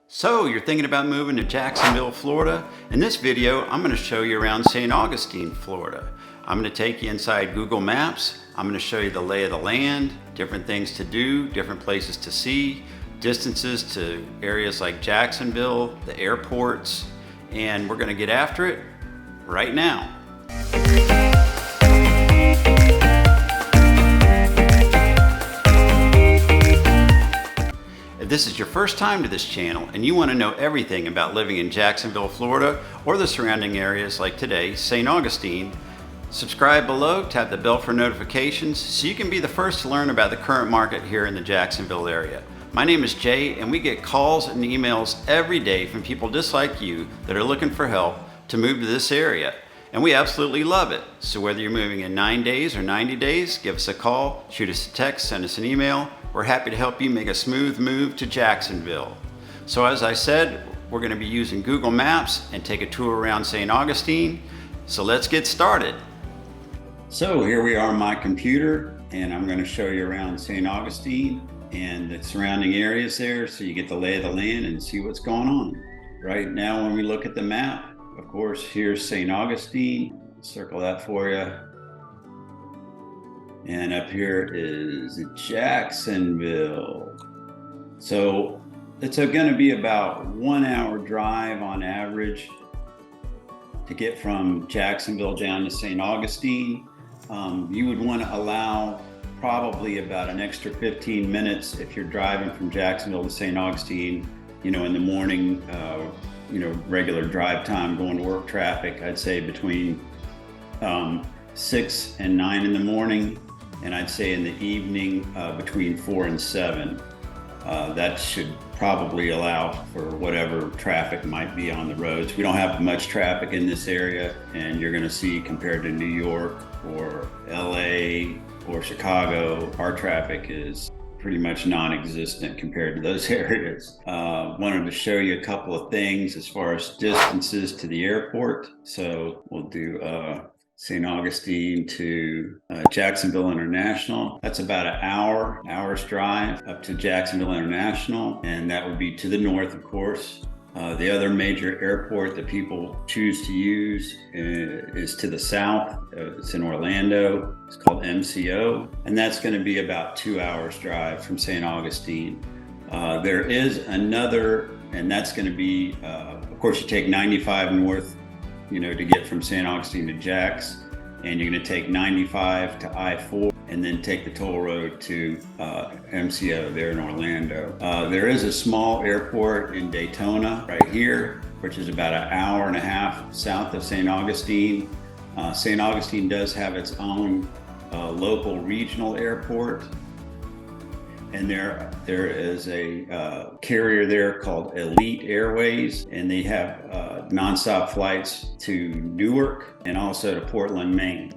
So you're thinking about moving to Jacksonville, Florida? In this video, I'm going to show you around St. Augustine, Florida. I'm going to take you inside Google Maps. I'm going to show you the lay of the land, different things to do, different places to see, distances to areas like Jacksonville, the airports, and we're going to get after it right now. If this is your first time to this channel and you want to know everything about living in Jacksonville, Florida, or the surrounding areas like today, St. Augustine, subscribe below, tap the bell for notifications so you can be the first to learn about the current market here in the Jacksonville area. My name is Jay and we get calls and emails every day from people just like you that are looking for help to move to this area. And we absolutely love it. So whether you're moving in 9 days or 90 days, give us a call, shoot us a text, send us an email. We're happy to help you make a smooth move to Jacksonville. So as I said, we're going to be using Google Maps and take a tour around St. Augustine. So let's get started. So here we are on my computer and I'm going to show you around St. Augustine and the surrounding areas there so you get the lay of the land and see what's going on. Right now when we look at the map, of course, here's St. Augustine. Circle that for you. And up here is Jacksonville. So it's going to be about 1 hour drive on average to get from Jacksonville down to St. Augustine. You would want to allow probably about an extra 15 minutes if you're driving from Jacksonville to St. Augustine, in the morning, regular drive time, going to work traffic, I'd say between 6 and 9 in the morning. And I'd say in the evening between 4 and 7. That should probably allow for whatever traffic might be on the roads. We don't have much traffic in this area, and you're going to see compared to New York or LA or Chicago, our traffic is pretty much non-existent compared to those areas. Wanted to show you a couple of things as far as distances to the airport. So we'll do St. Augustine to Jacksonville International. That's about an hour's drive up to Jacksonville International, and that would be to the north, of course. The other major airport that people choose to use is to the south. It's in Orlando. It's called MCO, and that's going to be about 2 hours drive from St. Augustine. There is another, and that's going to be, of course, you take 95 north, to get from St. Augustine to Jax, and you're going to take 95 to I-4 and then take the toll road to MCO there in Orlando. There is a small airport in Daytona right here, which is about an hour and a half south of St. Augustine. St. Augustine does have its own local regional airport. And there is a carrier there called Elite Airways, and they have nonstop flights to Newark and also to Portland, Maine.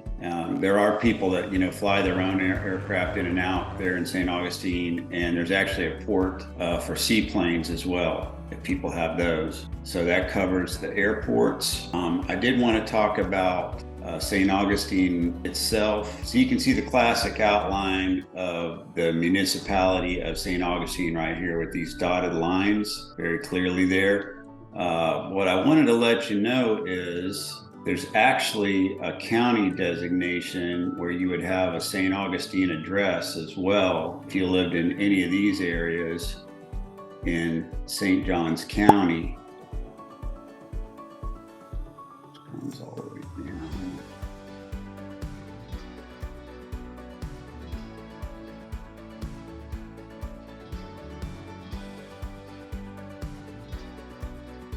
There are people that fly their own aircraft in and out there in St. Augustine, and there's actually a port for seaplanes as well if people have those. So that covers the airports. I did want to talk about St. Augustine itself. So you can see the classic outline of the municipality of St. Augustine right here with these dotted lines very clearly there. What I wanted to let you know is there's actually a county designation where you would have a St. Augustine address as well if you lived in any of these areas in St. Johns County. Comes all the way down.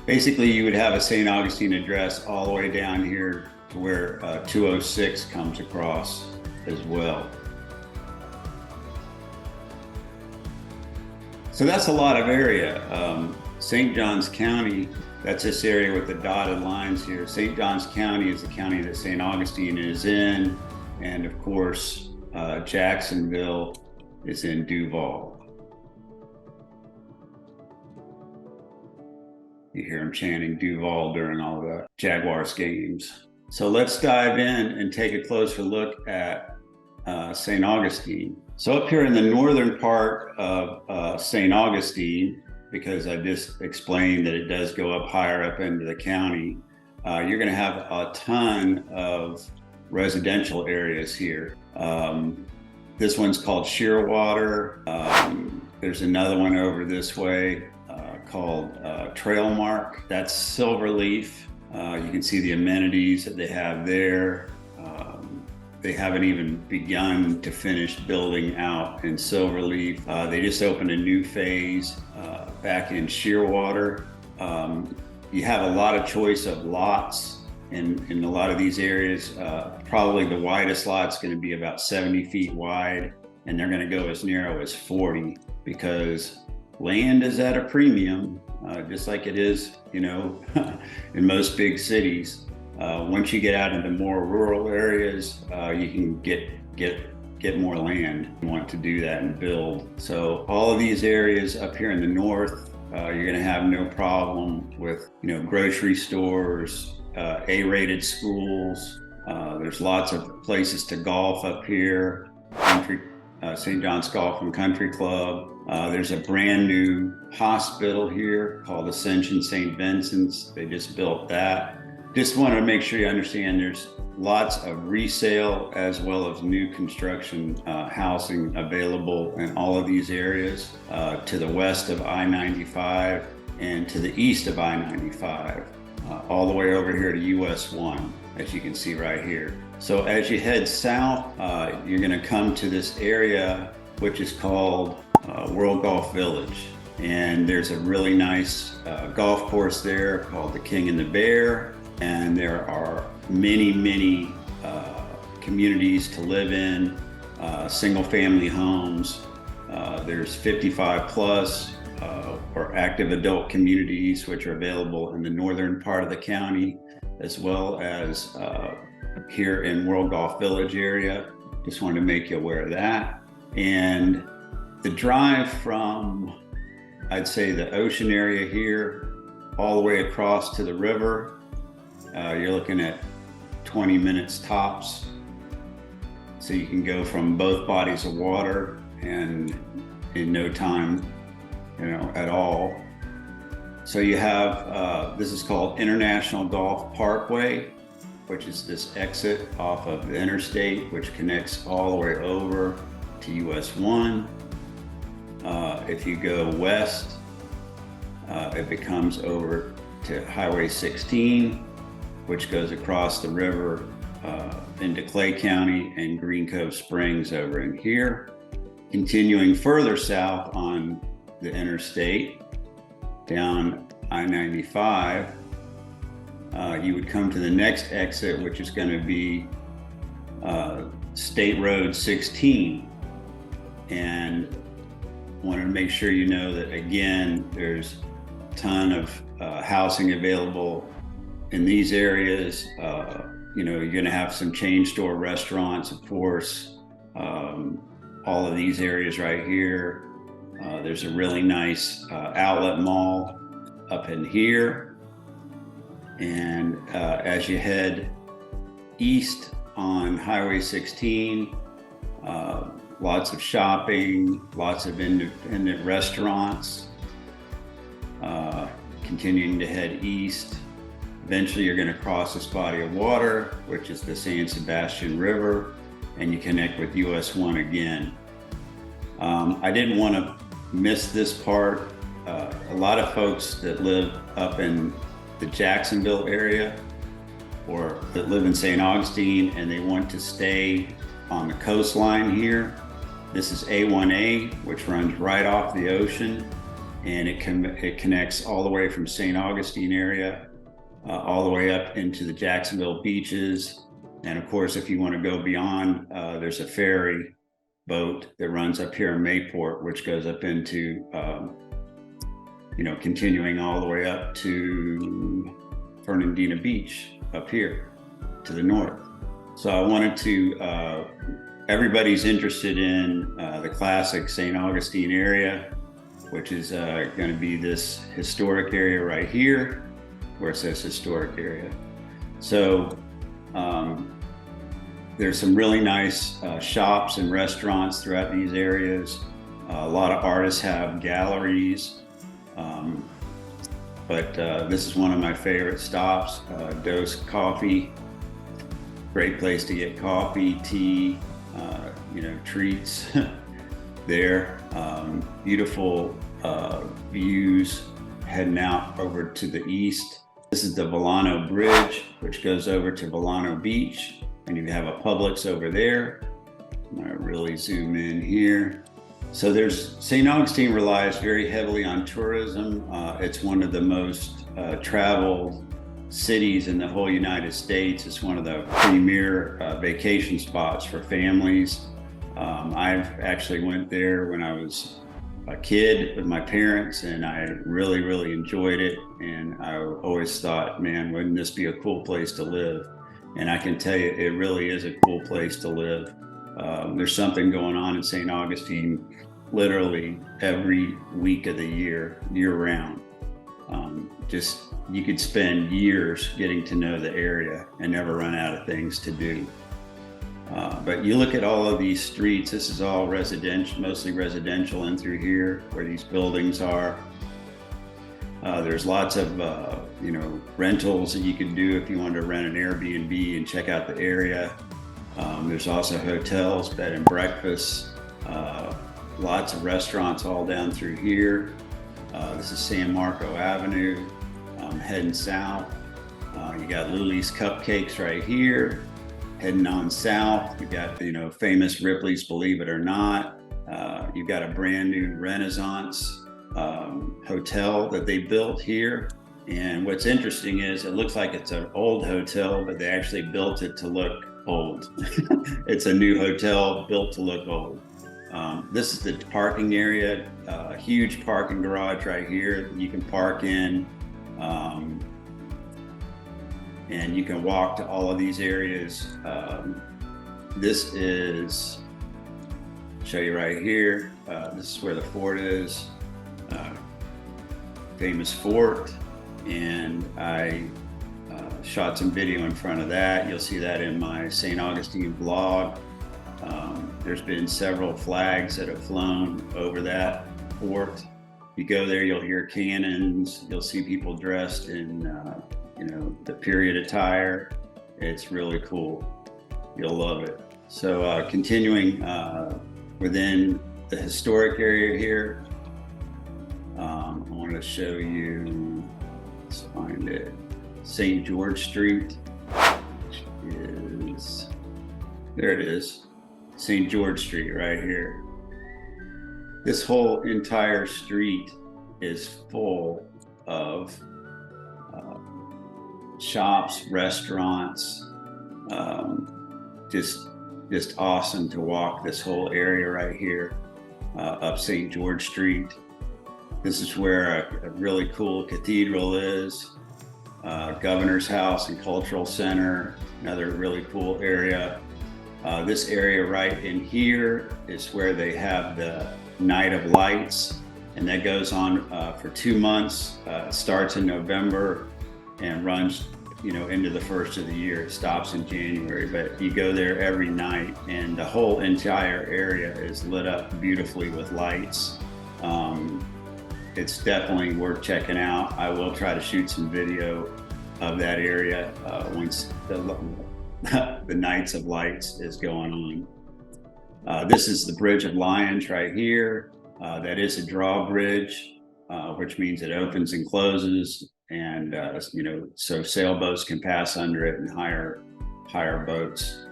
Basically, you would have a St. Augustine address all the way down here to where 206 comes across as well. So that's a lot of area. St. Johns County, that's this area with the dotted lines here. St. Johns County is the county that St. Augustine is in. And of course, Jacksonville is in Duval. You hear them chanting Duval during all the Jaguars games. So let's dive in and take a closer look at St. Augustine. So up here in the northern part of St. Augustine, because I just explained that it does go up higher up into the county. You're going to have a ton of residential areas here. This one's called Shearwater. There's another one over this way called Trailmark. That's Silverleaf. You can see the amenities that they have there. They haven't even begun to finish building out in Silverleaf. They just opened a new phase back in Shearwater. You have a lot of choice of lots in a lot of these areas. Probably the widest lot's going to be about 70 feet wide, and they're going to go as narrow as 40 because land is at a premium, just like it is, in most big cities. Once you get out into more rural areas, you can get more land. You want to do that and build. So all of these areas up here in the north, you're going to have no problem with, grocery stores, A-rated schools. There's lots of places to golf up here. St. John's Golf and Country Club. There's a brand new hospital here called Ascension St. Vincent's. They just built that. Just wanted to make sure you understand there's lots of resale as well as new construction housing available in all of these areas to the west of I-95 and to the east of I-95, all the way over here to US 1, as you can see right here. So as you head south, you're going to come to this area which is called World Golf Village. And there's a really nice golf course there called the King and the Bear. And there are many communities to live in, single family homes. There's 55 plus or active adult communities which are available in the northern part of the county, as well as here in World Golf Village area. Just wanted to make you aware of that. And the drive from, I'd say, the ocean area here all the way across to the river, you're looking at 20 minutes tops. So you can go from both bodies of water and in no time, at all. So you have, this is called International Golf Parkway, which is this exit off of the interstate, which connects all the way over to US 1. If you go west, it becomes over to Highway 16, which goes across the river into Clay County and Green Cove Springs over in here. Continuing further south on the interstate, down I-95, you would come to the next exit, which is going to be State Road 16. And wanted to make sure you know that, again, there's a ton of housing available in these areas. You're going to have some chain store restaurants, of course. All of these areas right here. There's a really nice outlet mall up in here. And as you head east on Highway 16, lots of shopping, lots of independent restaurants. Continuing to head east. Eventually you're going to cross this body of water, which is the San Sebastian River, and you connect with US 1 again. I didn't want to miss this part. A lot of folks that live up in the Jacksonville area or that live in St. Augustine and they want to stay on the coastline here. This is A1A, which runs right off the ocean, and it connects all the way from St. Augustine area all the way up into the Jacksonville beaches. And of course, if you want to go beyond, there's a ferry boat that runs up here in Mayport, which goes up into, continuing all the way up to Fernandina Beach up here to the north. So I wanted to, everybody's interested in the classic St. Augustine area, which is going to be this historic area right here, where it says historic area. So there's some really nice shops and restaurants throughout these areas. A lot of artists have galleries. Um, but this is one of my favorite stops. Dose Coffee, great place to get coffee, tea, treats there. Beautiful views heading out over to the east. This is the Villano Bridge, which goes over to Villano Beach, and you have a Publix over there. I'm gonna really zoom in here. So St. Augustine relies very heavily on tourism. It's one of the most traveled cities in the whole United States. It's one of the premier vacation spots for families. I've actually went there when I was a kid with my parents, and I really, really enjoyed it. And I always thought, man, wouldn't this be a cool place to live? And I can tell you, it really is a cool place to live. There's something going on in St. Augustine literally every week of the year, year-round. You could spend years getting to know the area and never run out of things to do. But you look at all of these streets, this is all residential, mostly residential in through here where these buildings are. There's lots of, rentals that you can do if you wanted to rent an Airbnb and check out the area. There's also hotels, bed and breakfasts, lots of restaurants all down through here. This is San Marco Avenue, heading south. You got Lily's Cupcakes right here. Heading on south, you got famous Ripley's Believe It or Not. You've got a brand new Renaissance hotel that they built here. And what's interesting is it looks like it's an old hotel, but they actually built it to look old. It's a new hotel built to look old. This is the parking area, a huge parking garage right here that you can park in. And you can walk to all of these areas. This is, show you right here. This is where the fort is, famous fort. And I shot some video in front of that. You'll see that in my St. Augustine vlog. There's been several flags that have flown over that fort. You go there, you'll hear cannons. You'll see people dressed in the period attire. It's really cool. You'll love it. So continuing within the historic area here, I want to show you, let's find it, St. George Street, which is, there it is, St. George Street right here. This whole entire street is full of shops, restaurants, just awesome to walk this whole area right here up St. George Street. This is where a really cool cathedral is, Governor's House and Cultural Center, another really cool area. This area right in here is where they have the Night of Lights, and that goes on for 2 months. It starts in November and runs into the first of the year. It stops in January, but you go there every night and the whole entire area is lit up beautifully with lights. It's definitely worth checking out. I will try to shoot some video of that area once the Nights of Lights is going on. This is the Bridge of Lions right here. That is a drawbridge, which means it opens and closes. And so sailboats can pass under it, and higher boats,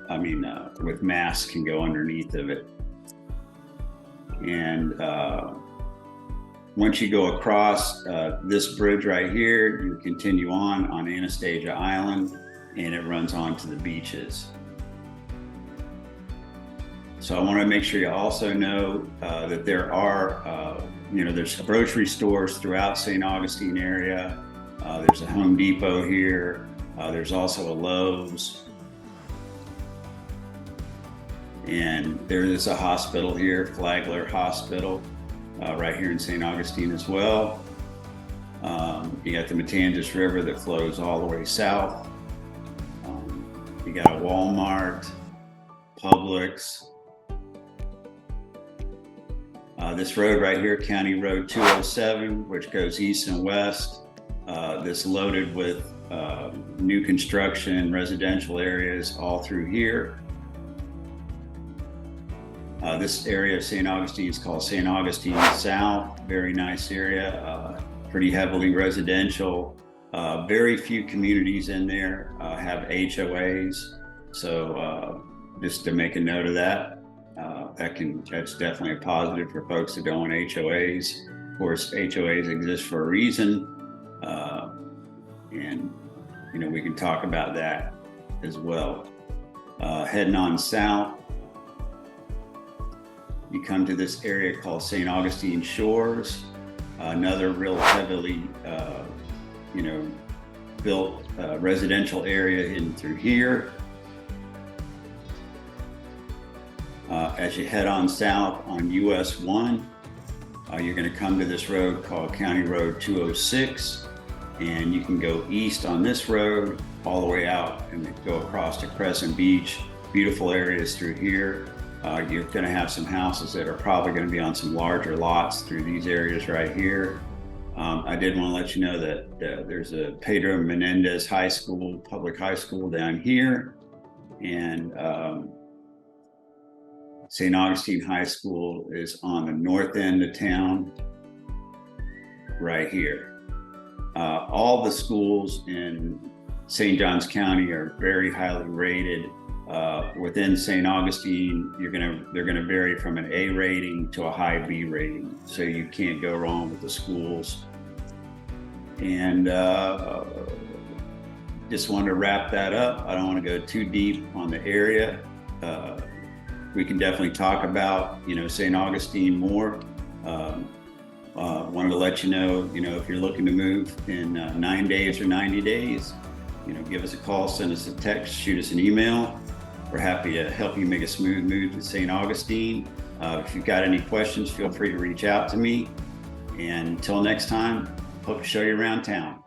with masts, can go underneath of it. And once you go across this bridge right here, you continue on Anastasia Island, and it runs on to the beaches. So I want to make sure you also know that there are there's grocery stores throughout St. Augustine area. There's a Home Depot here. There's also a Lowe's. And there is a hospital here, Flagler Hospital, right here in St. Augustine as well. You got the Matanzas River that flows all the way south. You got a Walmart, Publix. This road right here, County Road 207, which goes east and west, this loaded with new construction, residential areas all through here. This area of St. Augustine is called St. Augustine South. Very nice area, pretty heavily residential. Very few communities in there have HOAs. So just to make a note of that, that's definitely a positive for folks that don't want HOAs. Of course, HOAs exist for a reason. And, we can talk about that as well. Heading on south, you come to this area called St. Augustine Shores, another real heavily, built residential area in through here. As you head on south on US 1, you're going to come to this road called County Road 206, and you can go east on this road all the way out and go across to Crescent Beach. Beautiful areas through here. You're going to have some houses that are probably going to be on some larger lots through these areas right here. I did want to let you know that there's a Pedro Menendez High School, public high school down here, and St. Augustine High School is on the north end of town, right here. All the schools in St. Johns County are very highly rated. Within St. Augustine, they're gonna vary from an A rating to a high B rating, so you can't go wrong with the schools. And just wanted to wrap that up. I don't want to go too deep on the area. We can definitely talk about, St. Augustine more. Wanted to let you know, if you're looking to move in 9 days or 90 days, give us a call, send us a text, shoot us an email. We're happy to help you make a smooth move to St. Augustine. If you've got any questions, feel free to reach out to me. And until next time, hope to show you around town.